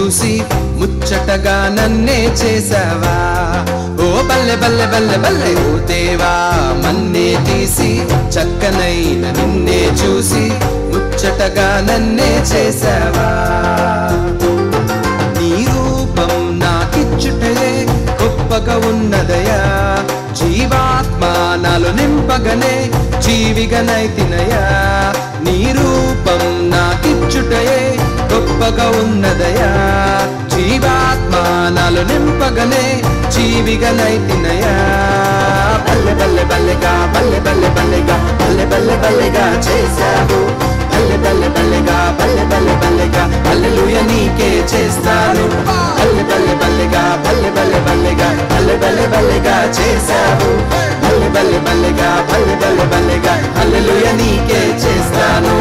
చూసి ముచ్చటగా నన్నే చేసావా. ఓ బల్లె బల్లె బల్లె బల్లె ఓ దేవా, మన్నే తీసి చక్కనైన నిన్నే చూసి ముచ్చటగా నన్నే చేసావా. నీ రూపం నాకిచ్చుటే గొప్పగా ఉన్నదయా, జీవాత్మ నాలో నింపగనే జీవిగనైతినయా. నీ రూపం నాకిచ్చుటే గొప్పగా ఉన్నదయా, జీవాత్మ నాలో నింపగనే జీవిగనైతినయా. బల్లె బల్లె బల్లెగా బల్లె బల్లె బల్లెగా బల్లె బల్లె బల్లెగా చేశావు. బల్లె బల్లె బల్లెగా బల్లె బల్లె బల్లెగా హల్లెలూయా నీకే చేస్తాను. బల్లె బల్లె బల్లెగా బల్లె బల్లె బల్లెగా బల్లె బల్లె బల్లెగా చేశావు. బల్లె బల్లె బల్లెగా బల్లె బల్లె బల్లెగా హల్లెలూయా నీకే చేస్తాను.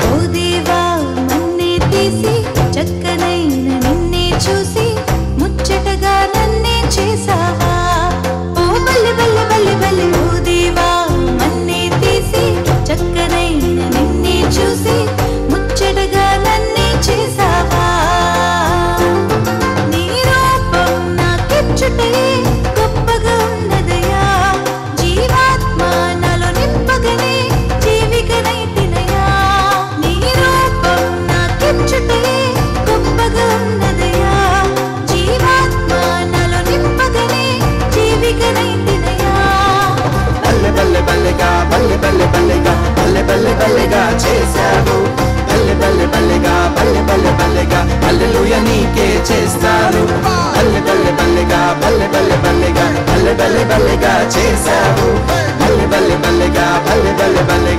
ఓ దేవా, నన్నే తీసి చక్కనైన నిన్నే చూసి ముచ్చటగా నన్నే చేసావా. ఓ బల్లె బల్లె బల్లె బల్లె ఓ దేవా, నన్నే తీసి చక్కనైన నిన్నే చూసి ముచ్చటగా నన్నే చేసావా. నీ రూపం నాకిచ్చుటే గొప్పగా ఉన్నదయా, జీవాత్మ నాలో నింపగనే జీవికనైతినయా. నీ రూపం నాకిచ్చుటే గొప్పగా ఉన్నదయా, జీవాత్మ నాలో నింపగనే జీవికనైతినయా. బల్లె బల్లె బల్లెగా బల్లె బల్లె బల్లెగా బల్లె బల్లె బల్లెగా చేశావు. బల్లె బల్లె బల్లెగా బల్లె బల్లె బల్లెగా హల్లెలూయా నీకే చేస్తాను. బల్లె బల్లె బల్లెగా బల్లె బల్లె బల్లెగా బల్లె బల్లె బల్లెగా చేశావు. బల్లె బల్లె బల్లెగా బల్లె బల్లె బల్లెగా